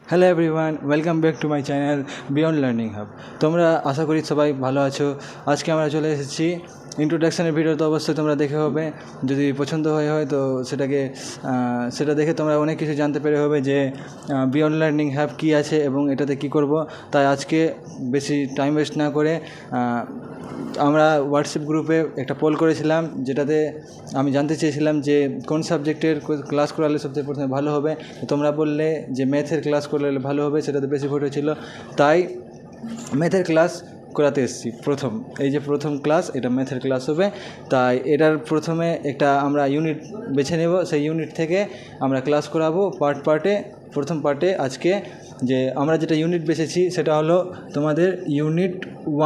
Hello everyone, welcome back to my channel beyond learning hub. তোমরা আশা করি সবাই ভালো আছো। আজকে আমরা চলে এসেছি ইন্ট্রোডাকশানের ভিডিও, তো অবশ্যই তোমরা দেখে হবে। যদি পছন্দ হয় তো সেটা দেখে তোমরা অনেক কিছু জানতে পেরে হবে যে বিয়ন্ড লার্নিং হাব কী আছে এবং এটাতে কী করব। তাই আজকে বেশি টাইম ওয়েস্ট না করে আমরা হোয়াটসঅ্যাপ গ্রুপে একটা পোল করেছিলাম, যেটাতে আমি জানতে চেয়েছিলাম যে কোন সাবজেক্টের ক্লাস করালে সবচেয়ে প্রথমে ভালো হবে। তোমরা বললে যে ম্যাথের ক্লাস করলে ভালো হবে, সেটাতে বেশি ভোট হয়েছিল। তাই ম্যাথের ক্লাস করাতে এসেছি। প্রথম ক্লাস এটা ম্যাথের ক্লাস হবে। তাই এটার প্রথমে একটা আমরা ইউনিট বেছে নেব, সেই ইউনিট থেকে আমরা ক্লাস করাবো পার্টে। প্রথম পার্টে আজকে যে আমরা যেটা ইউনিট বেছেছি সেটা হলো তোমাদের ইউনিট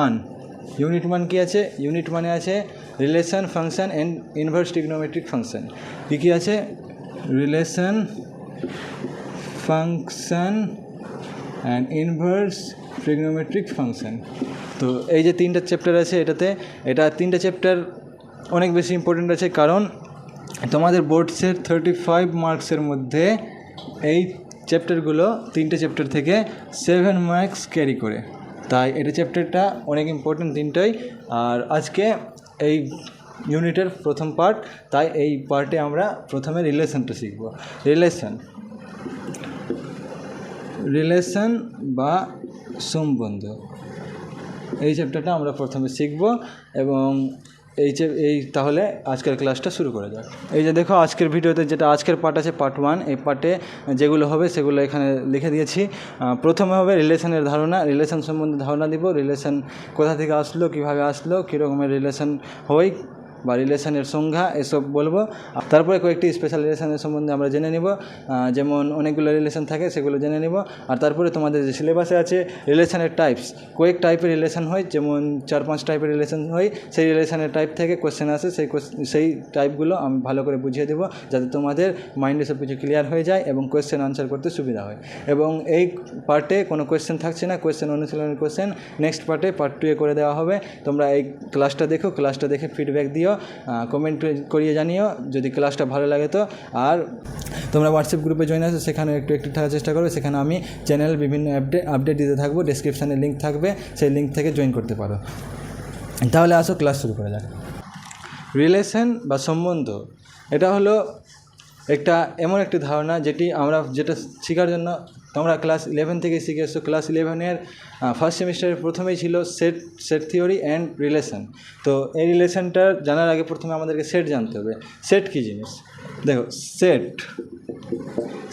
1। ইউনিট 1 কী আছে? ইউনিট 1 আছে relation, function and inverse trigonometric function. কী আছে? Relation, function and inverse trigonometric function. তো এই যে 3টা চ্যাপ্টার আছে এটা 3টা চ্যাপ্টার অনেক বেশি ইম্পর্টেন্ট আছে, কারণ তোমাদের বোর্ডসের 35 মার্কসের মধ্যে এই চ্যাপ্টারগুলো 3টে চ্যাপ্টার থেকে 7 মার্কস ক্যারি করে। তাই এটা চ্যাপ্টারটা অনেক ইম্পর্টেন্ট 3টাই। আর আজকে এই ইউনিটের প্রথম পার্ট, তাই এই পার্টে আমরা প্রথমে রিলেশনটা শিখব। রিলেশন বা সম্বন্ধ, এই চ্যাপ্টারটা আমরা প্রথমে শিখব। এবং তাহলে আজকের ক্লাসটা শুরু করা যাক। এই যে দেখো, আজকের ভিডিওতে যেটা আজকের পার্ট আছে, পার্ট 1, এই পার্টে যেগুলো হবে সেগুলো এখানে লিখে দিয়েছি। প্রথমে হবে রিলেশনের ধারণা, রিলেশন সম্বন্ধে ধারণা দিব। রিলেশন কোথা থেকে আসলো, কীভাবে আসলো, কী রকমের রিলেশন হয় বা রিলেশনের সংজ্ঞা, এসব বলবো। তারপরে কয়েকটি স্পেশাল রিলেশনের সম্বন্ধে আমরা জেনে নিব, যেমন অনেকগুলো রিলেশন থাকে সেগুলো জেনে নিব। আর তারপরে তোমাদের যে সিলেবাসে আছে রিলেশনের টাইপস, কয়েক টাইপের রিলেশন হয়, যেমন 4-5 টাইপের রিলেশন হয়। সেই রিলেশনের টাইপ থেকে কোয়েশ্চেন আসে, সেই টাইপগুলো আমি ভালো করে বুঝিয়ে দেবো, যাতে তোমাদের মাইন্ডে সব কিছু ক্লিয়ার হয়ে যায় এবং কোয়েশ্চেন আনসার করতে সুবিধা হয়। এবং এই পার্টে কোনো কোয়েশ্চেন থাকছে না, কোয়েশ্চেন অনুশীলনের কোয়েশ্চেন নেক্সট পার্টে, পার্ট 2-এ করে দেওয়া হবে। তোমরা এই ক্লাসটা দেখে ফিডব্যাক দিও, কমেন্ট করিয়ে জানিও যদি ক্লাসটা ভালো লাগে তো। আর তোমরা হোয়াটসঅ্যাপ গ্রুপে জয়েন আসো, সেখানে একটু থাকার চেষ্টা করো। সেখানে আমি চ্যানেলের বিভিন্ন আপডেট দিতে থাকবো, ডেসক্রিপশানে লিঙ্ক থাকবে, সেই লিঙ্ক থেকে জয়েন করতে পারো। তাহলে আসো, ক্লাস শুরু করা যাক। রিলেশন বা সম্বন্ধ, এটা হলো এমন একটি ধারণা যেটা শেখার জন্য তোমরা ক্লাস 11 থেকে শিখে এসছো। ক্লাস 11-এর ফার্স্ট সেমিস্টারের প্রথমেই ছিল সেট থিওরি অ্যান্ড রিলেশন। তো এই রিলেশনটা জানার আগে প্রথমে আমাদেরকে সেট জানতে হবে। সেট কী জিনিস? দেখো,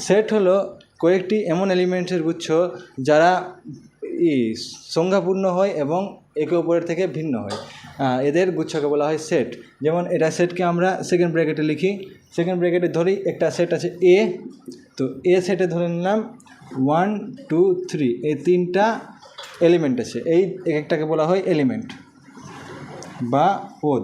সেট হলো কয়েকটি এমন এলিমেন্টসের গুচ্ছ যারা সংখ্যাপূর্ণ হয় এবং একে অপরের থেকে ভিন্ন হয়। এদের গুচ্ছকে বলা হয় সেট। যেমন এটা সেটকে আমরা সেকেন্ড ব্র্যাকেটে লিখি। সেকেন্ড ব্র্যাকেটে ধরি একটা সেট আছে এ, তো এ সেটে ধরে নিলাম 1, 2, 3, এই 3টা এলিমেন্ট আছে। এই একটাকে বলা হয় এলিমেন্ট বা পদ।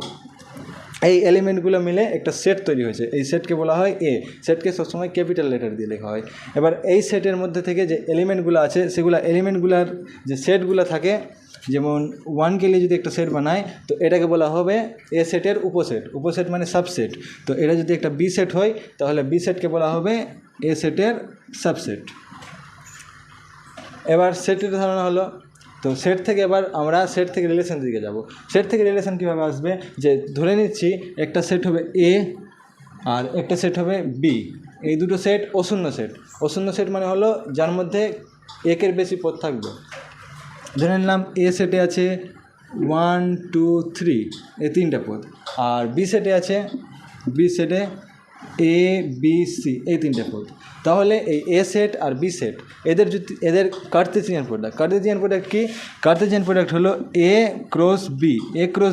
এই এলিমেন্টগুলো মিলে একটা সেট তৈরি হয়েছে, এই সেটকে বলা হয় এ। সেটকে সবসময় ক্যাপিটাল লেটার দিয়ে লেখা হয়। এবার এই সেটের মধ্যে থেকে যে এলিমেন্টগুলো আছে, এলিমেন্টগুলোর যে সেটগুলো থাকে, যেমন 1 নিয়ে যদি একটা সেট বানায়, তো এটাকে বলা হবে এ সেটের উপসেট মানে সাবসেট। তো এটা যদি একটা বি সেট হয়, তাহলে বি সেটকে বলা হবে এ সেটের সাবসেট। এবার সেটের ধারণা হলো। তো সেট থেকে এবার আমরা সেট থেকে রিলেশন দিকে যাব। সেট থেকে রিলেশন কীভাবে আসবে? যে ধরে নিচ্ছি একটা সেট হবে এ আর একটা সেট হবে বি। এই দুটো সেট অশূন্য সেট মানে হলো যার মধ্যে একের বেশি পদ থাকবে। ধরে নিলাম এ সেটে আছে 1, 2, 3, এই 3টা পদ। আর বি সেটে এ, বি, সি, এই 3টে পদ। তাহলে এই এ সেট আর বি সেট এদের কার্তেসিয়ান প্রোডাক্ট কি? কার্তেসিয়ান প্রোডাক্ট হলো এ ক্রস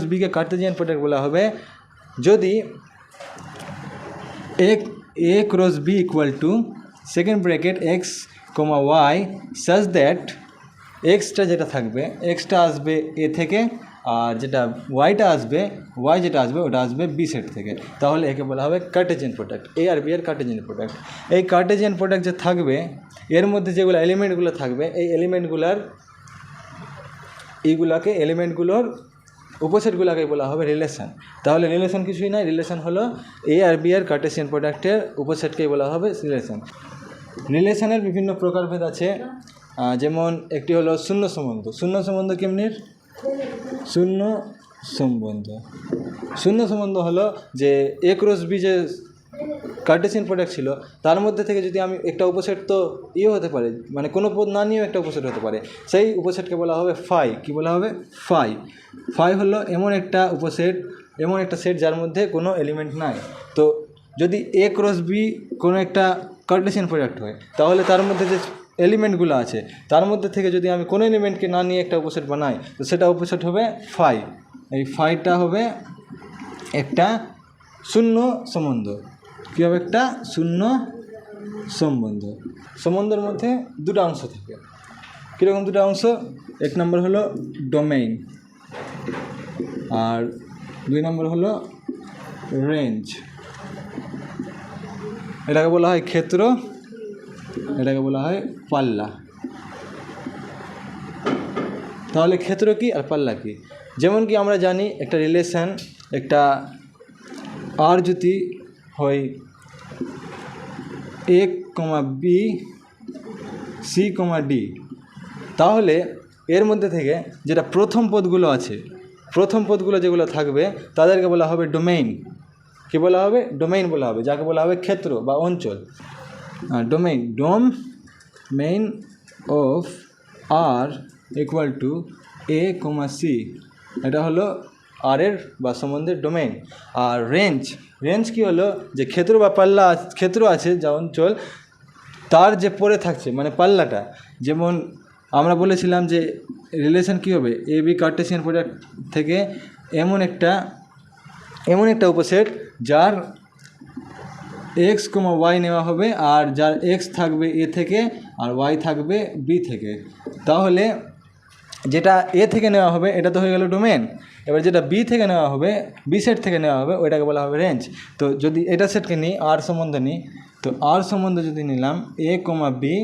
বিকে কার্তেসিয়ান প্রোডাক্ট বলা হবে যদি A cross B equal to second bracket x, y such that এক্সটা যেটা থাকবে, এক্সটা আসবে এ থেকে, আর ওয়াই যেটা আসবে ওটা আসবে বি সেট থেকে। তাহলে একে বলা হবে কার্টেজিয়ান প্রোডাক্ট, এ আর বি এর কার্টেজিয়ান প্রোডাক্ট। এই কার্টেজিয়ান প্রোডাক্ট যে থাকবে, এর মধ্যে যেগুলো এলিমেন্টগুলো থাকবে, এই এলিমেন্টগুলোর উপসেটগুলোকে বলা হবে রিলেশন। তাহলে রিলেশন কিছুই নয়, রিলেশন হলো এ আর বি এর কার্টেসিয়ান প্রোডাক্টের উপসেটকেই বলা হবে রিলেশন। রিলেশনের বিভিন্ন প্রকারভেদ আছে, যেমন একটি হলো শূন্য সম্বন্ধ। শূন্য সম্বন্ধ কেমনির? শূন্য সম্বন্ধ শূন্য সম্বন্ধ হলো যে এ ক্রস বি যে কার্টেসিয়ান প্রোডাক্ট ছিল তার মধ্যে থেকে যদি আমি একটা উপসেট তো হতে পারে, মানে কোনো পদ না নিয়েও একটা উপসেট হতে পারে, সেই উপসেটকে বলা হবে ফাই। কি বলা হবে? ফাই। ফাই হলো এমন একটা উপসেট, এমন একটা সেট যার মধ্যে কোনো এলিমেন্ট নাই। তো যদি এ ক্রস বি কোনো একটা কার্টেসিয়ান প্রোডাক্ট হয় তাহলে তার মধ্যে যে এলিমেন্টগুলো আছে তার মধ্যে থেকে যদি আমি কোনো এলিমেন্টকে না নিয়ে একটা উপসেট বানাই তো সেটা উপসেট হবে ফাই। এই ফাইটা হবে একটা শূন্য সম্বন্ধ। কী হবে? একটা শূন্য সম্বন্ধ। সম্বন্ধের মধ্যে দুটো অংশ থাকে। কীরকম দুটো অংশ? এক নম্বর হলো ডোমেইন আর দুই নম্বর হলো রেঞ্জ। এটাকে বলা হয় ক্ষেত্র, এটাকে বলা হয় পাল্লা। তাহলে ক্ষেত্র কি আর পাল্লা কি? যেমন কি আমরা জানি একটা রিলেশন, একটা আর যদি হয় এ কমা বি সি কমা ডি, তাহলে এর মধ্যে থেকে যেটা প্রথম পদগুলো আছে, প্রথম পদগুলো যেগুলো থাকবে তাদেরকে বলা হবে ডোমেইন। কী বলা হবে? ডোমেইন বলা হবে, যাকে বলা হবে ক্ষেত্র বা অঞ্চল। Domain, domain of R equal to A comma C, এটা হলো আর এর বা সম্বন্ধের ডোমেইন। আর রেঞ্জ, রেঞ্জ কি হলো? যে ক্ষেত্র বা পাল্লা, ক্ষেত্র আছে যা অঞ্চল, তার যে পরে থাকছে মানে পাল্লাটা। যেমন আমরা বলেছিলাম যে রিলেশন কী হবে? এ বি কার্টেসিয়ান প্রোডাক্ট থেকে এমন একটা উপসেট যার এক্স কমা ওয়াই নেওয়া হবে আর যার এক্স থাকবে এ থেকে আর ওয়াই থাকবে বি থেকে। তাহলে যেটা এ থেকে নেওয়া হবে এটা তো হয়ে গেল ডোমেন। এবার যেটা বি থেকে নেওয়া হবে, বি সেট থেকে নেওয়া হবে, ওইটাকে বলা হবে রেঞ্জ। তো যদি এটা সেটকে নিই, আর সম্বন্ধ নিই, তো আর সম্বন্ধ যদি নিলাম এ কমা বি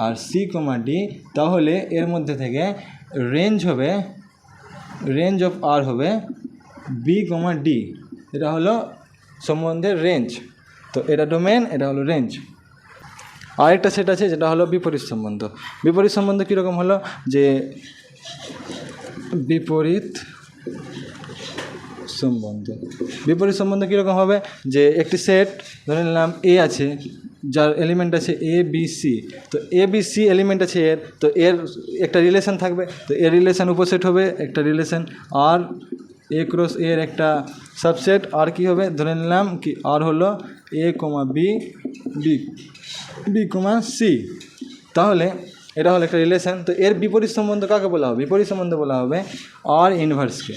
আর সি কমা ডি, তাহলে এর মধ্যে থেকে রেঞ্জ হবে, রেঞ্জ অফ আর হবে বি কমা ডি। এটা হলো সম্বন্ধের রেঞ্জ। তো এটা ডোমেন, এটা হলো রেঞ্জ। আরেকটা সেট আছে যেটা হলো বিপরীত সম্বন্ধ। বিপরীত সম্বন্ধ কীরকম হলো? যে বিপরীত সম্বন্ধ, বিপরীত সম্বন্ধ কীরকম হবে? যে একটি সেট ধরে নিলাম এ আছে, যার এলিমেন্ট আছে এ বি সি। তো এ বি সি এলিমেন্ট আছে এর, তো এর একটা রিলেশন থাকবে। তো এর রিলেশন উপসেট হবে একটা রিলেশন আর এ ক্রস এর একটা সাবসেট। আর কি হবে? ধরে নিলাম কি আর হলো এ comma B, B B comma C. তাহলে এটা হলো একটা রিলেশন। তো এর বিপরীত সম্বন্ধ কাকে বলা হবে? বিপরীত সম্বন্ধ বলা হবে আর ইনভার্সকে।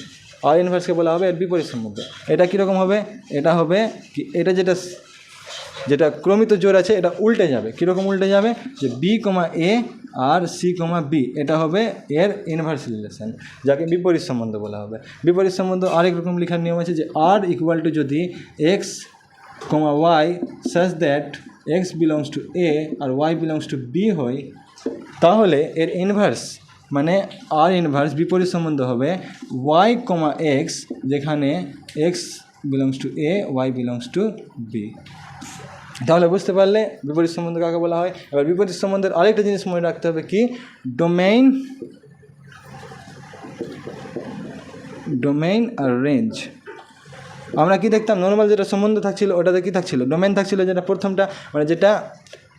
আর ইনভার্সকে বলা হবে এর বিপরীত সম্বন্ধ। এটা কীরকম হবে? এটা হবে কি, এটা যেটা ক্রমিত জোড় আছে এটা উল্টে যাবে। কীরকম উল্টে যাবে? যে বি কমা এ আর সি কমা বি, এটা হবে এর ইনভার্স রিলেশন, যাকে বিপরীত সম্বন্ধ বলা হবে। বিপরীত সম্বন্ধ আরেক রকম লেখার নিয়ম আছে যে আর ইকুয়াল টু যদি x comma y such that x belongs to A আর ওয়াই বিলংস টু বি হয়, তাহলে এর ইনভার্স মানে আর ইনভার্স বিপরীত সম্বন্ধ হবে ওয়াই কমা এক্স, যেখানে x belongs to A, y belongs to B. তাহলে বুঝতে পারলে বিপরীত সম্বন্ধ কাকে বলা হয়। এবার বিপরীত সম্বন্ধের আরেকটা জিনিস মনে রাখতে হবে কি, ডোমেইন, ডোমেইন আর রেঞ্জ। আমরা কি দেখতাম? নর্মাল যেটা সম্বন্ধ থাকছিল ওটাতে কী থাকছিল? ডোমেইন থাকছিল, যেটা প্রথমটা মানে যেটা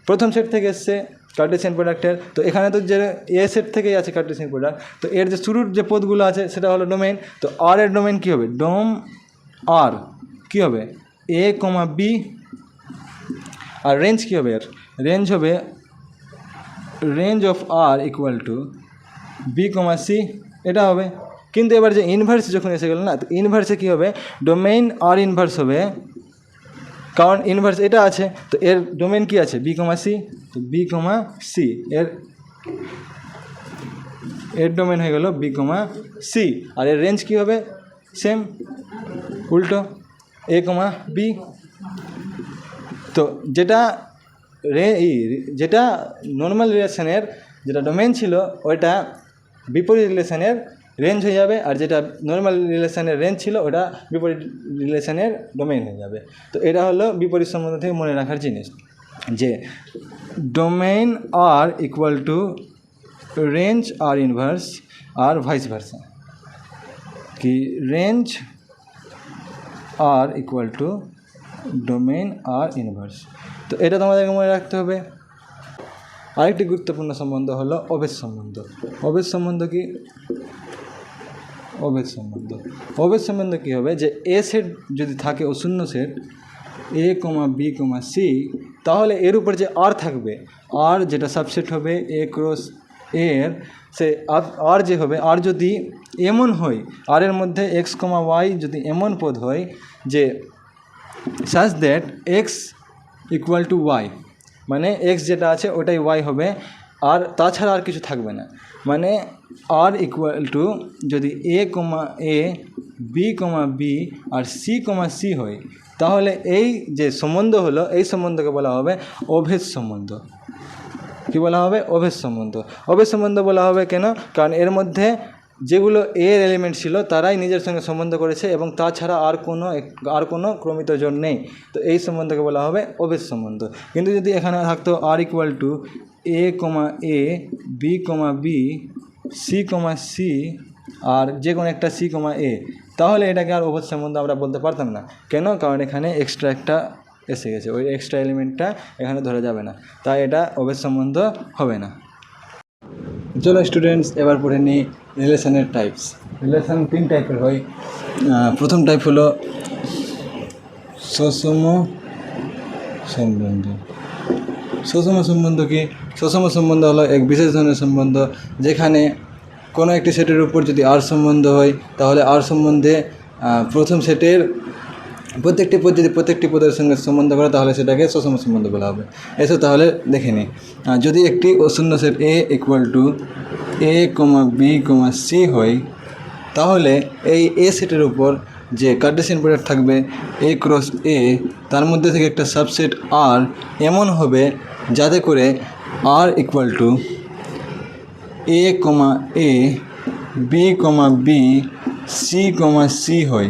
প্রথম সেট থেকে এসছে কার্টেসিয়ান প্রোডাক্টের। তো এখানে তো যে এ সেট থেকেই আছে কার্টেসিয়ান প্রোডাক্ট, তো এর যে শুরুর যে পদগুলো আছে সেটা হলো ডোমেইন। তো আর এর ডোমেইন কী হবে? ডোম আর কী হবে? এ কমা বি। আর রেঞ্জ কী হবে? এর রেঞ্জ হবে range of R equal to B comma C, এটা হবে। কিন্তু এবার যে ইনভার্স যখন এসে গেল না, তো ইনভার্সে কী হবে? ডোমেইন আর ইনভার্স হবে, কারণ ইনভার্স এটা আছে। তো এর ডোমেইন কি আছে? B comma C. তো বি কমা সি, এর ডোমেইন হয়ে গেল বি কমা সি। আর এর রেঞ্জ কী হবে? সেম, উল্টো, এ কমা বি। তো যেটা নর্মাল রিলেশনের যেটা ডোমেইন ছিল ওইটা বিপরীত রিলেশনের রেঞ্জ হয়ে যাবে, আর যেটা নর্মাল রিলেশনের রেঞ্জ ছিল ওটা বিপরীত রিলেশনের ডোমেইন হয়ে যাবে। তো এটা হলো বিপরীত সম্বন্ধ থেকে মনে রাখার জিনিস। যে domain R equal to range R inverse আর ভাইস ভার্সা, কি range R equal to domain R inverse. তো এটা তোমাদেরকে মনে রাখতে হবে। আরেকটি গুরুত্বপূর্ণ সম্বন্ধ হলো অভেদ সম্বন্ধ। অভেদ সম্বন্ধ কি? অভেদ সম্বন্ধ, অভেদ সম্বন্ধ কী হবে, যে এ সেট যদি থাকে অশূন্য সেট এ কমা বি কমা সি, তাহলে এর উপর যে আর থাকবে, আর যেটা সাবসেট হবে এ ক্রস এর, সে আর যে হবে, আর যদি এমন হয়, আর এর মধ্যে এক্স কমা ওয়াই যদি এমন পদ হয় যে such that x equal to y, মানে এক্স যেটা আছে ওটাই ওয়াই হবে, আর তাছাড়া আর কিছু থাকবে না। মানে আর ইকুয়াল টু যদি এ comma A, B comma B R C comma C হয়, তাহলে এই যে সম্বন্ধ হলো, এই সম্বন্ধকে বলা হবে অভেদ সম্বন্ধ। কি বলা হবে? অভেদ সম্বন্ধ। অভেদ সম্বন্ধ বলা হবে কেন? কারণ এর মধ্যে যেগুলো এর এলিমেন্ট ছিল তারাই নিজের সঙ্গে সম্বন্ধ করেছে এবং তাছাড়া আর কোনো ক্রমিত জোড় নেই। তো এই সম্বন্ধকে বলা হবে অভেদ সম্বন্ধ। কিন্তু যদি এখানে থাকতো R equal to A comma A, B comma B, C comma C আর যে কোনো একটা সি কমা এ, তাহলে এটাকে আর অভেদ সম্বন্ধ আমরা বলতে পারতাম না। কেন? কারণ এখানে এক্সট্রা একটা এসে গেছে, ওই এক্সট্রা এলিমেন্টটা এখানে ধরা যাবে না, তাই এটা অভেদ সম্বন্ধ হবে না। চলো স্টুডেন্টস, এবার পড়ে নিই রিলেশনের টাইপস। রিলেশন 3 টাইপের হয়। প্রথম টাইপ হলো সুষম সম্বন্ধ। সুষম সম্বন্ধ কি? সুষম সম্বন্ধ হলো এক বিশেষ ধরনের সম্বন্ধ যেখানে কোনো একটি সেটের উপর যদি আর সম্বন্ধ হয়, তাহলে আর সম্বন্ধে প্রথম সেটের প্রত্যেকটি পদ যদি প্রত্যেকটি পদের সঙ্গে সম্বন্ধ করে, তাহলে সেটাকে সুষম সম্বন্ধ বলা হবে। এসো তাহলে দেখে নিই। যদি একটি অশূন্য set A equal to A comma B comma C হয়, তাহলে এই এ সেটের উপর যে কার্টেসিয়ান প্রোডাক্ট থাকবে এ ক্রস এ, তার মধ্যে থেকে একটা সাবসেট আর এমন হবে যাতে করে R equal to A comma A, B comma B, C comma C হয়।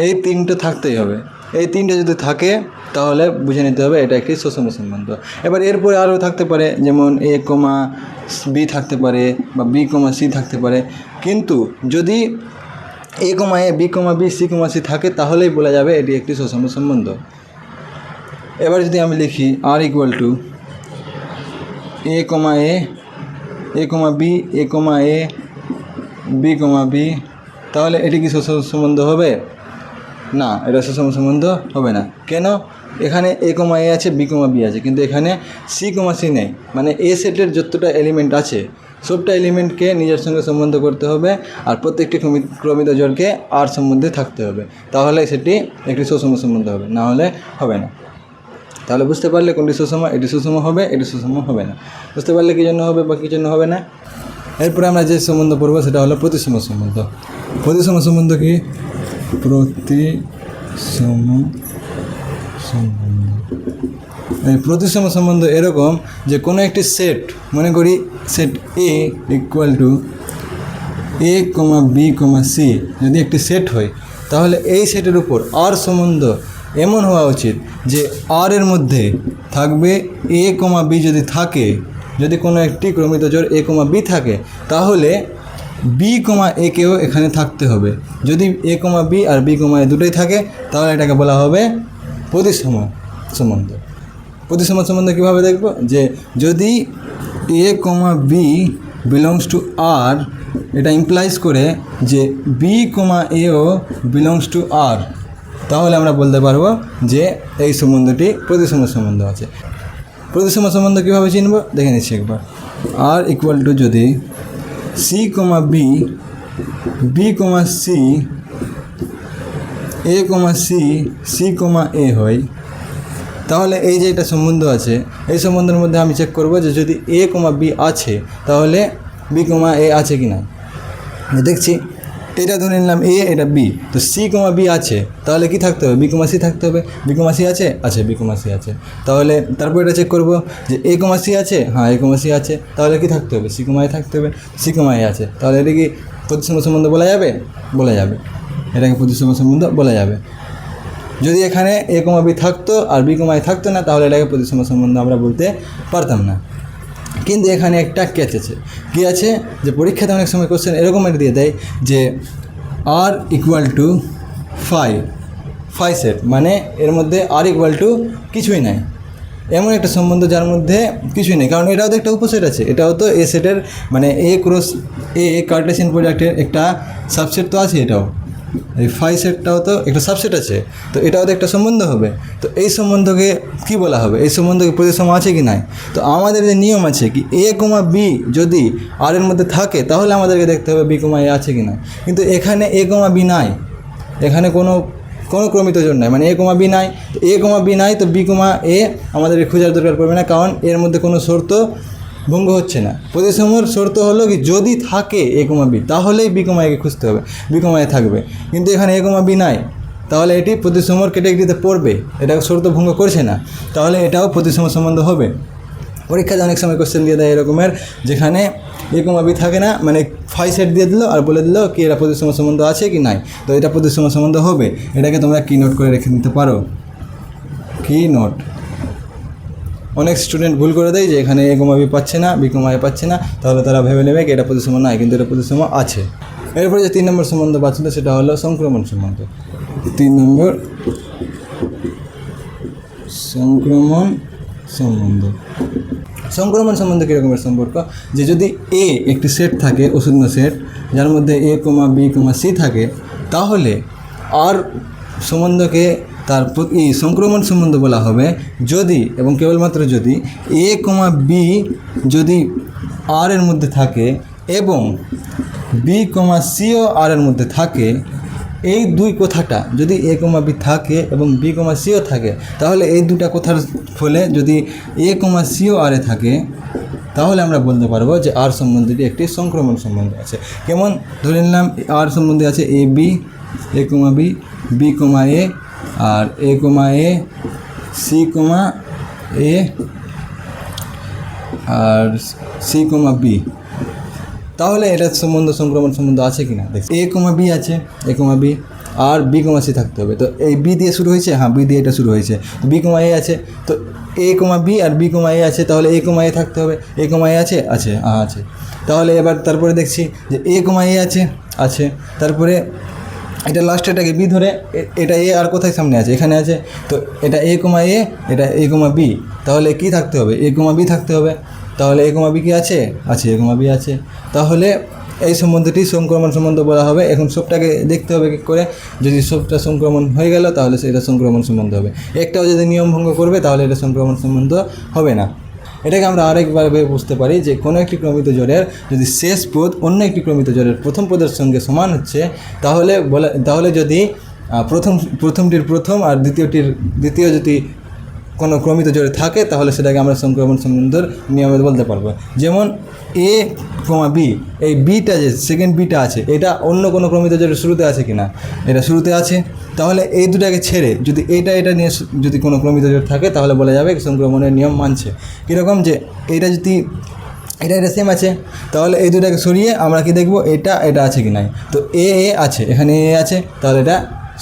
এই তিনটে থাকতেই হবে। এই তিনটে যদি থাকে তাহলে বুঝে নিতে হবে এটা একটি সুষম সম্বন্ধ। এবার এরপরে আরও থাকতে পারে, যেমন এ কমা বি থাকতে পারে বা বি কমা সি থাকতে পারে, কিন্তু যদি এ comma A, B comma B, C comma C থাকে তাহলেই বলা যাবে এটি একটি সুষম সম্বন্ধ। এবার যদি আমি লিখি R equal to A comma A, A comma B, A comma A, B comma B, তাহলে এটি কি সুষম সম্বন্ধ হবে? না, এটা সুষম সম্বন্ধ হবে না। কেন? এখানে এ কমা এ আছে, বি কমা বি আছে, কিন্তু এখানে সি কমা সি নেই। মানে এ সেটের যতটা এলিমেন্ট আছে সবটা এলিমেন্টকে নিজের সঙ্গে সম্বন্ধ করতে হবে, আর প্রত্যেকটি ক্রমিত জোড়কে আর সম্বন্ধে থাকতে হবে, তাহলে সেটি একটি সুষম সম্বন্ধ হবে, না হলে হবে না। তাহলে বুঝতে পারলে কোনটি সুষম, এটি সুষম হবে, এটি সুষম হবে না। বুঝতে পারলে কী জন্য হবে বা কী জন্য হবে না। এরপরে আমরা যে সম্বন্ধ পড়ব সেটা হলো প্রতিসম সম্বন্ধ। প্রতিসম সম্বন্ধ কি? প্রতিসম সম্বন্ধ এরকম যে কোনো একটি সেট, মনে করি set A equal to A comma B comma C যদি একটি সেট হয়, তাহলে এই সেটের উপর আর সম্বন্ধ এমন হওয়া উচিত যে আর এর মধ্যে থাকবে এ কমা বি যদি থাকে, যদি কোনো একটি ক্রমিত জোড় এ কমা বি থাকে, তাহলে বি কমা এ কেও এখানে থাকতে হবে। যদি এ কমা বি আর বি কমা এ দুটোই থাকে, তাহলে এটাকে বলা হবে প্রতিসম সম্বন্ধ। প্রতিসম সম্বন্ধ কীভাবে দেখব? যে যদি এ কমা বি বিলংস টু আর, এটা ইমপ্লাইজ করে যে বি কমা এও বিলংস টু আর, তাহলে আমরা বলতে পারবো যে এই সম্বন্ধটি প্রতিসম সম্বন্ধ আছে। প্রতিসম সম্বন্ধ কীভাবে চিনব দেখে নিচ্ছি একবার। আর ইকুয়াল টু যদি c comma B, B comma C, এ কমা সি, সি কমা এ হয়, তাহলে এই যে এটা সম্বন্ধ আছে, এই সম্বন্ধের মধ্যে আমি চেক করব যে যদি এ কমা বি আছে, তাহলে বি কমা এ আছে কি না। দেখছি এটা ধরে নিলাম এ, এটা বি, তো সি কমা বি আছে, তাহলে কি থাকতে হবে? বি কমা সি থাকতে হবে। বি কমা সি আছে, আছে, বি কমা সি আছে, তাহলে তারপর এটা চেক করব যে এ কমা সি আছে, হ্যাঁ এ কমা সি আছে, তাহলে কি থাকতে হবে? সি কমা এ থাকতে হবে। সি কমা এ আছে, তাহলে এটা কি প্রতিসম সম্বন্ধ বলা যাবে? বলা যাবে, এটাকে প্রতিসম সম্বন্ধ বলা যাবে। যদি এখানে এ কমা বি থাকতো আর বি কমা এ থাকতো না তাহলে এটাকে প্রতিসম সম্বন্ধ আমরা বলতে পারতাম না। কিন্তু এখানে একটা ক্যাচ আছে, কী আছে, যে পরীক্ষাতে অনেক সময় কোশ্চেন এরকম দিয়ে দেয় যে R equal two phi set, মানে এর মধ্যে আর ইকুয়াল টু কিছুই নাই, এমন একটা সম্বন্ধ যার মধ্যে কিছুই নেই। কারণ এটাও তো একটা উপসেট আছে, এটাও তো এ সেটের মানে এ ক্রস এ কার্টেসিয়ান প্রোডাক্টের একটা সাবসেট তো আছে, এটাও এই ফাই সেটটাও তো একটা সাবসেট আছে, তো এটাও তো একটা সম্বন্ধ হবে। তো এই সম্বন্ধকে কি বলা হবে, এই সম্বন্ধকে প্রতিসম আছে কি নাই? তো আমাদের যে নিয়ম আছে কি এ কমা বি যদি আর এর মধ্যে থাকে তাহলে আমাদেরকে দেখতে হবে বি কমা এ আছে কি না। কিন্তু এখানে এ কমা বি নাই, এখানে কোনো ক্রমিত জোড় নাই, মানে এ কমা বি নাই, তো এ কমা বি নাই, তো বি কমা এ আমাদের খোঁজার দরকার পড়বে না, কারণ এর মধ্যে কোনো শর্ত ভঙ্গ হচ্ছে না। প্রতিসমর শর্ত হলো কি যদি থাকে এ কমা বি তাহলেই বি কমা একে খুঁজতে হবে, বি কমা এ থাকবে। কিন্তু এখানে এ কমা বি নাই, তাহলে এটি প্রতিসমর ক্যাটাগরিতে পড়বে, এটা শর্ত ভঙ্গ করছে না, তাহলে এটাও প্রতিসম সম্বন্ধ হবে। পরীক্ষাতে অনেক সময় কোশ্চেন দিয়ে দেয় এরকমের, যেখানে এ কমা বি থাকে না, মানে ফাই সেট দিয়ে দিল আর বলে দিল কি এটা প্রতিসম সম্বন্ধ আছে কি নাই, তো এটা প্রতিসম সম্বন্ধ হবে। এটাকে তোমরা কি নোট করে রেখে নিতে পারো, কি নোট। অনেক স্টুডেন্ট ভুল করে দেয় যে এখানে এ কমা বি পাচ্ছে না, বি কমা এ পাচ্ছে না, তাহলে তারা ভেবে নেবে কি এটা প্রতিসম নাই, কিন্তু এটা প্রতিসম আছে। এরপরে যে 3 নম্বর সম্বন্ধ বাঁচলো সেটা হলো সংক্রমণ সম্বন্ধ। 3 নম্বর সংক্রমণ সম্বন্ধ। সংক্রমণ সম্বন্ধে কীরকমের সম্পর্ক, যে যদি এ একটি সেট থাকে অশূন্য সেট যার মধ্যে এ কমা বি কমা সি থাকে, তাহলে আর সম্বন্ধকে তার এই সংক্রমণ সম্বন্ধ বলা হবে যদি এবং কেবলমাত্র যদি এ কমা বি যদি আর এর মধ্যে থাকে এবং বি কমা সিও আর এর মধ্যে থাকে, এই দুই কথাটা যদি এ কমা বি থাকে এবং বি কমা সিও থাকে, তাহলে এই দুটা কথার ফলে যদি এ কমা সিও আর এ থাকে, তাহলে আমরা বলতে পারবো যে আর সম্বন্ধটি একটি সংক্রমণ সম্বন্ধ আছে। কেমন, ধরে নিলাম আর সম্বন্ধে আছে A B, A comma B, B comma A, R A comma A, c comma A, R c comma B, তাহলে এটার সম্বন্ধ সংক্রমণ সম্বন্ধ আছে কি না। এ কমা বি আছে, এ কমা বি, আর বি কমা সি থাকতে হবে। তো এই বি দিয়ে শুরু হয়েছে, হ্যাঁ বি দিয়ে এটা শুরু হয়েছে, বি কমা এ আছে, তো এ কমা বি আর বি কমা এ আছে, তাহলে এ কমা এ থাকতে হবে। এ কমা এ আছে, আছে, আছে, তাহলে এবার তারপরে দেখছি যে এ কমা এ আছে, আছে, তারপরে এটা লাস্টেটাকে বি ধরে এটা এ আর কোথায় সামনে আছে, এখানে আছে, তো এটা এ কমা এ, এটা এ কমা বি, তাহলে কি থাকতে হবে, এ কমা বি থাকতে হবে। তাহলে এ কমা বি কি আছে, আছে, এ কমা বি আছে, তাহলে এই সম্বন্ধটি সংক্রমণ সম্বন্ধ বলা হবে। এখন সবটাকে দেখতে হবে কী করে, যদি সবটা সংক্রমণ হয়ে গেল তাহলে সেটা সংক্রমণ সম্বন্ধ হবে, একটাও যদি নিয়ম ভঙ্গ করবে তাহলে এটা সংক্রমণ সম্বন্ধ হবে না। এটাকে আমরা আরেকবার বুঝতে পারি যে কোনো একটি ক্রমিত জোড়ের যদি শেষ পদ অন্য একটি ক্রমিত জোড়ের প্রথম পদের সঙ্গে সমান হচ্ছে, তাহলে যদি প্রথমটির প্রথম আর দ্বিতীয় যদি কোনো ক্রমিত জোড়ে থাকে তাহলে সেটাকে আমরা সংক্রমণ সম্বন্ধের নিয়মে বলতে পারবো। যেমন এ কমা বি, এই বিটা যে সেকেন্ড বিটা আছে এটা অন্য কোনো ক্রমিত জোড়ের শুরুতে আছে কিনা, এটা শুরুতে আছে, তাহলে এই দুটাকে ছেড়ে যদি এটা নিয়ে যদি কোনো ক্রমিত জোড় থাকে তাহলে বলা যাবে সংক্রমণের নিয়ম মানছে। কীরকম, যে এটা যদি এটা সেম আছে, তাহলে এই দুটাকে সরিয়ে আমরা কি দেখব, এটা আছে কি নাই, তো এ আছে, এখানে এ আছে, তাহলে এটা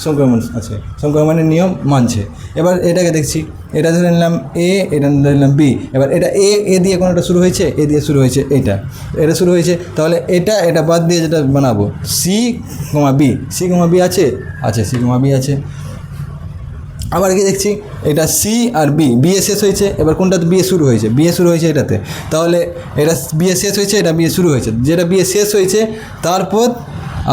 সংক্রমণ আছে, সংক্রমণের নিয়ম মানছে। এবার এটাকে দেখছি, এটা ধরে নিলাম এ, এটা ধরে নিলাম বি, এবার এটা এ দিয়ে কোনোটা শুরু হয়েছে, এ দিয়ে শুরু হয়েছে, এটা শুরু হয়েছে, তাহলে এটা বাদ দিয়ে যেটা বানাবো সি কমা বি, সি কমা বি আছে, আছে, সি কমা বি আছে। আবার কি দেখছি, এটা সি আর বি এ শেষ হয়েছে, এবার কোনটাতে বি এ শুরু হয়েছে, বি এ শুরু হয়েছে এটাতে, তাহলে এটা বি এ শেষ হয়েছে, এটা বি এ শুরু হয়েছে, যেটা বি এ শেষ হয়েছে তার পদ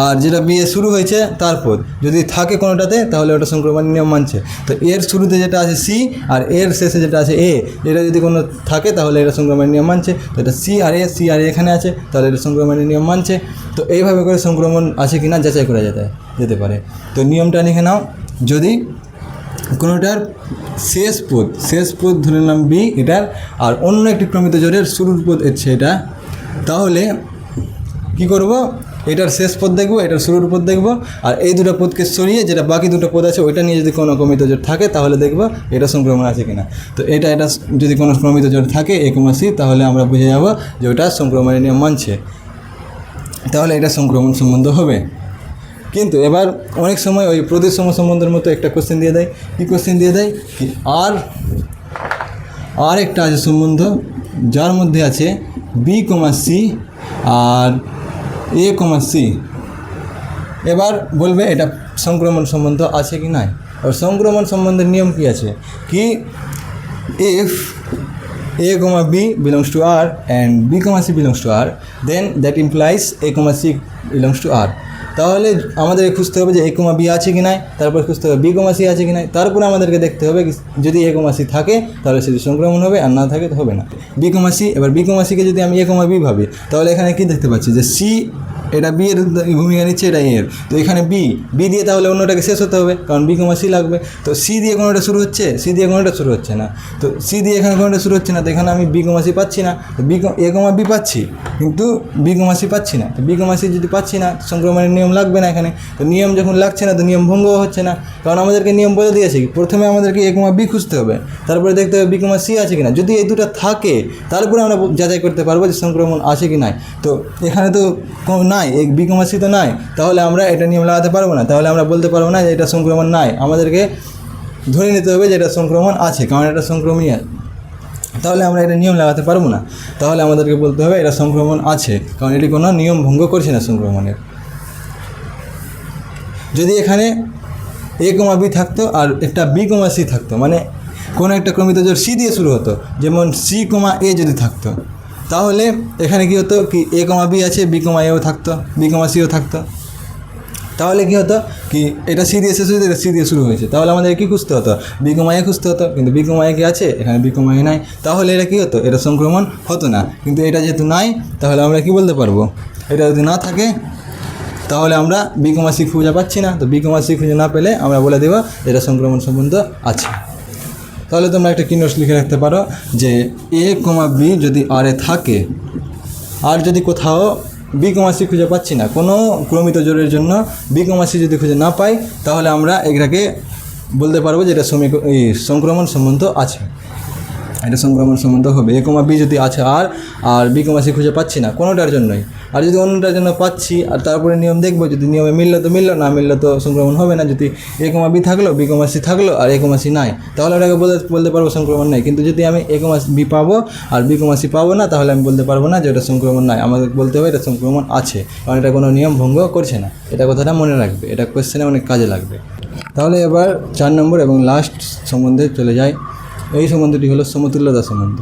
আর যেটা বি এ শুরু হয়েছে তার পদ যদি থাকে কোনোটাতে তাহলে ওটা সংক্রমণের নিয়ম মানছে। তো এর শুরুতে যেটা আছে সি আর এর শেষে যেটা আছে এ, এটা যদি কোনো থাকে তাহলে এটা সংক্রমণের নিয়ম মানছে। তো এটা সি আর এ এখানে আছে, তাহলে এটা সংক্রমণের নিয়ম মানছে। তো এইভাবে করে সংক্রমণ আছে কি না যাচাই করা যেতে পারে। তো নিয়মটা লিখে নাও, যদি কোনোটার শেষ পদ ধরে নিলাম বি এটার, আর অন্য একটি ক্রমিত জোড়ের শুরুর পদ হচ্ছে এটা, তাহলে কি করব, এটার শেষ পদ দেখব, এটার শুরুর পদ দেখব, আর এই দুটো পদকে সরিয়ে যেটা বাকি দুটো পদ আছে ওইটা নিয়ে যদি কোনো ক্রমিত জোড় থাকে তাহলে দেখব এটা সংক্রমণ আছে কিনা। তো এটা যদি কোনো ক্রমিত জোড় থাকে এ কমা সি, তাহলে আমরা বুঝে যাব যে ওটা সংক্রমণের নিয়ম মানছে, তাহলে এটা সংক্রমণ সম্বন্ধ হবে। কিন্তু এবার অনেক সময় ওই প্রতিসম সম্বন্ধের মতো একটা কোশ্চেন দিয়ে দেয়। কী কোশ্চেন দিয়ে দেয় কি আর একটা আছে সম্বন্ধ যার মধ্যে আছে বি কমা সি আর এ কমা সি। এবার বলবে এটা সংক্রমণ সম্বন্ধ আছে কি নাই। আর সংক্রমণ সম্বন্ধের নিয়ম কি আছে কি if a comma b belongs to R and b comma c belongs to R then that implies a comma c belongs to R। তাহলে আমাদের খুঁজতে হবে যে a comma b আছে কি নাই, তারপর খুঁজতে হবে b comma c আছে কি নাই, তারপরে আমাদেরকে দেখতে হবে যদি a comma c থাকে তাহলে সেটি সংক্রমণ হবে, আর না থাকে তো হবে না। b comma c, এবার b comma c কে যদি আমি a comma b ভাবি তাহলে এখানে কি দেখতে পাচ্ছি যে c এটা বি এর ভূমিকা নিচ্ছে, এটা এর, তো এখানে বি দিয়ে তাহলে অন্যটাকে শেষ হতে হবে, কারণ বি কমা সি লাগবে। তো সি দিয়ে কোনোটা শুরু হচ্ছে, সি দিয়ে কোনোটা শুরু হচ্ছে না, তো সি দিয়ে এখানে কোনোটা শুরু হচ্ছে না, তো এখানে আমি বি কমা সি পাচ্ছি না। তো এ কমা বি পাচ্ছি কিন্তু বি কমা সি পাচ্ছি না। তো বি কমা সি যদি পাচ্ছি না সংক্রমণের নিয়ম লাগবে না এখানে। তো নিয়ম যখন লাগছে না তো নিয়ম ভঙ্গ হচ্ছে না, কারণ আমাদেরকে নিয়ম বলে দিয়েছে কি প্রথমে আমাদেরকে এ কমা বি খুঁজতে হবে, তারপরে দেখতে হবে বি কমা সি আছে কিনা। যদি এই দুটো থাকে তারপরে আমরা যাচাই করতে পারবো যে সংক্রমণ আছে কি নাই। তো এখানে তো নাই, এই বি কমা সি তো নাই, তাহলে আমরা এটা নিয়ম লাগাতে পারবো না, তাহলে আমরা বলতে পারবো না যে এটা সংক্রমণ নাই। আমাদেরকে ধরে নিতে হবে যে এটা সংক্রমণ আছে, কারণ এটা সংক্রমণীয়, তাহলে আমরা এটা নিয়ম লাগাতে পারবো না। তাহলে আমাদেরকে বলতে হবে এটা সংক্রমণ আছে, কারণ এটি কোনো নিয়ম ভঙ্গ করছে না সংক্রমণের। যদি এখানে এ কমা বি থাকতো আর একটা বি কমা সি থাকতো, মানে কোনো একটা ক্রমিত জোড় সি দিয়ে শুরু হতো, যেমন সি কমা এ যদি থাকতো, তাহলে এখানে কী হতো কি এ কমা বি আছে, বি কমা এও থাকতো, বি কমা সিও থাকতো। তাহলে কী হতো কি এটা সি দিয়ে শেষ হয়েছে, এটা সি দিয়ে শুরু হয়েছে, তাহলে আমাদের কী খুঁজতে হতো বি কমা এ খুঁজতে হতো, কিন্তু বি কমা এ কি আছে, এখানে বি কমা এ নাই, তাহলে এটা কী হতো এটা সংক্রমণ হতো না। কিন্তু এটা যেহেতু নাই তাহলে আমরা কি বলতে পারবো, এটা যদি না থাকে তাহলে আমরা বি কমা সি খুঁজে পাচ্ছি না, তো বি কমা সি খুঁজে না পেলে আমরা বলে দেবো এটা সংক্রমণ সম্বন্ধ আছে। তাহলে তোমরা একটা কি নোটস লিখে রাখতে পারো যে এ কমা বি যদি আর এ থাকে, আর যদি কোথাও বি কমা সি খুঁজে পাচ্ছি না, কোনো ক্রমিত জোড়ের জন্য বি কমা সি যদি খুঁজে না পাই তাহলে আমরা এটাকে বলতে পারবো যে এটা সংক্রমণ সম্বন্ধ আছে, এটা সংক্রমণ সম্বন্ধ হবে। এ কমা বি যদি আছে আর বি কমা সি খুঁজে পাচ্ছি না কোনোটার জন্যই, আর যদি অন্যটার জন্য পাচ্ছি আর তারপরে নিয়ম দেখবো, যদি নিয়মে মিললো তো মিললো, না মিললে তো সংক্রমণ হবে না। যদি এ কমা বি থাকলো, বি কমা সি থাকলো আর এ কমা সি নাই, তাহলে ওটাকে বলতে পারবো সংক্রমণ নাই। কিন্তু যদি আমি এ কমা বি পাবো আর বি কমা সি পাবো না, তাহলে আমি বলতে পারবো না যে এটা সংক্রমণ নাই, আমাদের বলতে হবে এটা সংক্রমণ আছে, কারণ এটা কোনো নিয়ম ভঙ্গ করছে না। এটা কথাটা মনে রাখবে, এটা কোয়েশ্চেনে অনেক কাজে লাগবে। তাহলে এবার 4 নম্বর এবং লাস্ট সম্বন্ধে চলে যায়। এই সম্বন্ধটি হলো সমতুল্যতা সম্বন্ধ।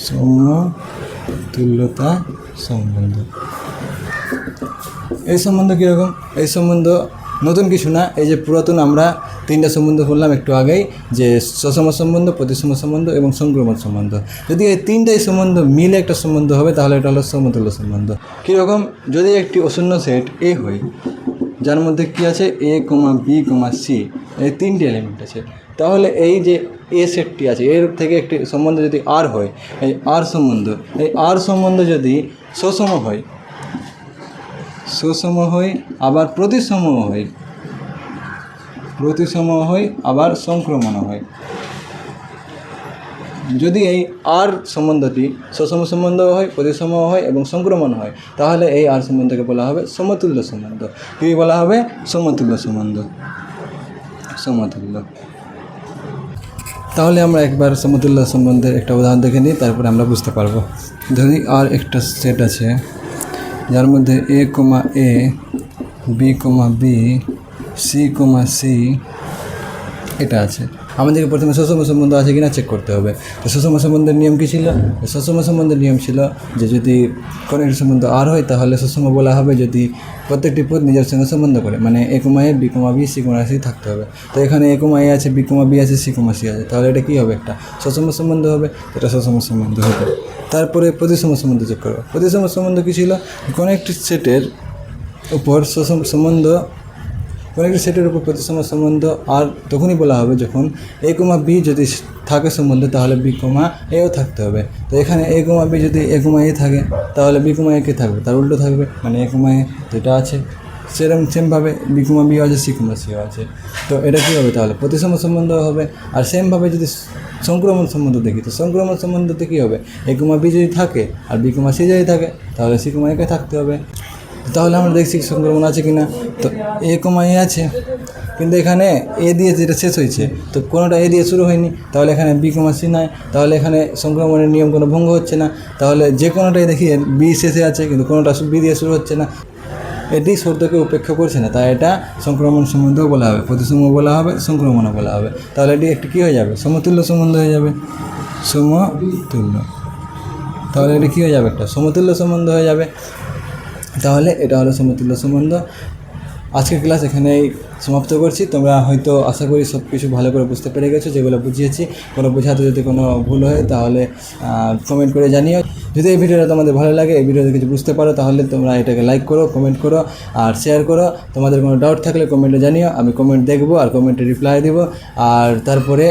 সমতুল্যতা সম্বন্ধ, এই সম্বন্ধ কীরকম? এই সম্বন্ধ নতুন কিছু না, এই যে পুরাতন আমরা 3টা সম্বন্ধ বললাম একটু আগেই, যে সসম সম্বন্ধ, প্রতিসম সম্বন্ধ এবং সংক্রমণ সম্বন্ধ। যদি এই 3টাই সম্বন্ধ মিলে একটা সম্বন্ধ হবে তাহলে এটা হলো সমতুল্য সম্বন্ধ। কীরকম? যদি একটি অশূন্য সেট এ হয় যার মধ্যে কি আছে এ কমা বি কমা সি, এই 3টি এলিমেন্ট আছে, তাহলে এই যে এ সেটটি আছে এর থেকে একটি সম্বন্ধ যদি আর হয়, এই আর সম্বন্ধ যদি সুষম হয় আবার প্রতিসম হয় আবার সংক্রমণ হয়। যদি এই আর সম্বন্ধটি সুষম সম্বন্ধ হয়, প্রতিসম হয় এবং সংক্রমণ হয়, তাহলে এই আর সম্বন্ধকে বলা হবে সমতুল্য সম্বন্ধ। কী বলা হবে? সমতুল্য সম্বন্ধ। তাহলে আমরা একবার সমতুল্য সম্বন্ধের একটা উদাহরণ দেখে নিই, তারপরে আমরা বুঝতে পারবো। ধরি আর একটা সেট আছে যার মধ্যে এ comma A, B comma B, C comma C এটা আছে। আমাদেরকে প্রথমে সুষম সম্বন্ধ আছে কিনা চেক করতে হবে। তো সুষম সম্বন্ধের নিয়ম কী ছিল? সুষম সম্বন্ধের নিয়ম ছিল যে যদি কোনো একটি সম্বন্ধ আর হয় তাহলে সুষম বলা হবে যদি প্রত্যেকটি পদ নিজের সঙ্গে সম্বন্ধ করে, মানে এ comma A, B comma B, C comma C থাকতে হবে। তো এখানে এ কমা এ আছে, বি কমা বি আছে, সি কমা সি আছে, তাহলে এটা কী হবে? একটা সুষম সম্বন্ধ হবে, এটা সুষম সম্বন্ধ হবে। তারপরে প্রতিসম সম্বন্ধ চেক করবো। প্রতিসম সম্বন্ধ কী ছিল? কোনো একটি সেটের উপর সুষম সম্বন্ধ, কোনো একটি সেটের উপর প্রতিসম সম্বন্ধ আর তখনই বলা হবে যখন এ কমা বি যদি থাকে সম্বন্ধে, তাহলে বি কমা এও থাকতে হবে। তো এখানে এ কমা বি যদি এ কমা এ থাকে তাহলে বি কমা এ কে থাকবে? তার উল্টো থাকবে, মানে এ কমা এ যেটা আছে সেমভাবে বি কমা বি আছে, সি কমা সিও আছে। তো এটা কী হবে তাহলে? প্রতিসম সম্বন্ধ হবে। আর সেমভাবে যদি সংক্রমণ সম্বন্ধ দেখি, তো সংক্রমণ সম্বন্ধতে কী হবে? এ কমা বি যদি থাকে আর বি কমা সি যদি থাকে, তাহলে সি কমা একে থাকতে হবে। তাহলে আমরা দেখছি সংক্রমণ আছে কি না। তো এ কমা এ আছে, কিন্তু এখানে এ দিয়ে যেটা শেষ হয়েছে, তো কোনোটা এ দিয়ে শুরু হয়নি, তাহলে এখানে বি কমা সি নাই, তাহলে এখানে সংক্রমণের নিয়ম কোনো ভঙ্গ হচ্ছে না। তাহলে যে কোনোটাই দেখি বি শেষে আছে, কিন্তু কোনোটা বি দিয়ে শুরু হচ্ছে না, এটি শর্তকে উপেক্ষা করছে না, তাই এটা সংক্রমণ সম্বন্ধও বলা হবে, প্রতিসম বলা হবে, সংক্রমণও বলা হবে। তাহলে এটি একটি কী হয়ে যাবে? সমতুল্য সম্বন্ধ হয়ে যাবে, সমতুল্য। তাহলে এটি কী হয়ে যাবে? একটা সমতুল্য সম্বন্ধ হয়ে যাবে। তাহলে এটা হলো সমতুল্য সম্বন্ধ। আজকের ক্লাস এখানেই সমাপ্ত করছি। তোমরা হয়তো আশা করি সব কিছু ভালো করে বুঝতে পেরে গেছো, যেগুলো বুঝিয়েছি। কোনো বোঝাতে যদি কোনো ভুল হয় তাহলে কমেন্ট করে জানিও। যদি এই ভিডিওটা তোমাদের ভালো লাগে, এই ভিডিওতে কিছু বুঝতে পারো, তাহলে তোমরা এটাকে লাইক করো, কমেন্ট করো আর শেয়ার করো। তোমাদের কোনো ডাউট থাকলে কমেন্টে জানিও, আমি কমেন্ট দেখবো আর কমেন্টে রিপ্লাই দেবো। আর তারপরে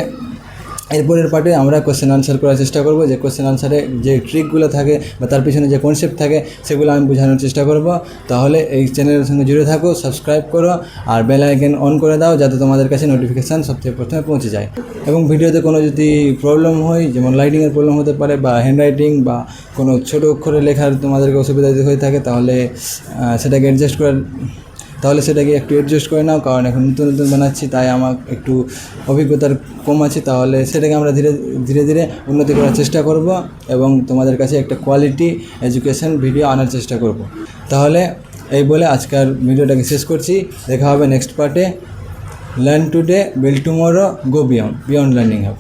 এরপরের পার্টে আমরা কোশ্চেন আনসার করার চেষ্টা করব, যে কোশ্চেন আনসারে যে ট্রিকগুলো থাকে বা তার পিছনে যে কনসেপ্ট থাকে সেগুলো আমি বোঝানোর চেষ্টা করব। তাহলে এই চ্যানেলের সঙ্গে জুড়ে থাকো, সাবস্ক্রাইব করো আর বেল আইকন অন করে দাও, যাতে তোমাদের কাছে নোটিফিকেশান সবথেকে প্রথমে পৌঁছে যায়। এবং ভিডিওতে কোনো যদি প্রবলেম হয়, যেমন লাইটিংয়ের প্রবলেম হতে পারে বা হ্যান্ডরাইটিং বা কোনো ছোটো অক্ষরে লেখার তোমাদেরকে অসুবিধা যদি হয়ে থাকে, তাহলে সেটাকে একটু অ্যাডজাস্ট করে নাও, কারণ এখন নতুন নতুন বানাচ্ছি, তাই আমার একটু অভিজ্ঞতার কম আছে। তাহলে সেটাকে আমরা ধীরে ধীরে উন্নতি করার চেষ্টা করব এবং তোমাদের কাছে একটা কোয়ালিটি এডুকেশন ভিডিও আনার চেষ্টা করব। তাহলে এই বলে আজকের ভিডিওটাকে শেষ করছি। দেখা হবে নেক্সট পার্টে। লার্ন টুডে, বিল্ড টুমরো, গো বিয়ন্ড লার্নিং হাব।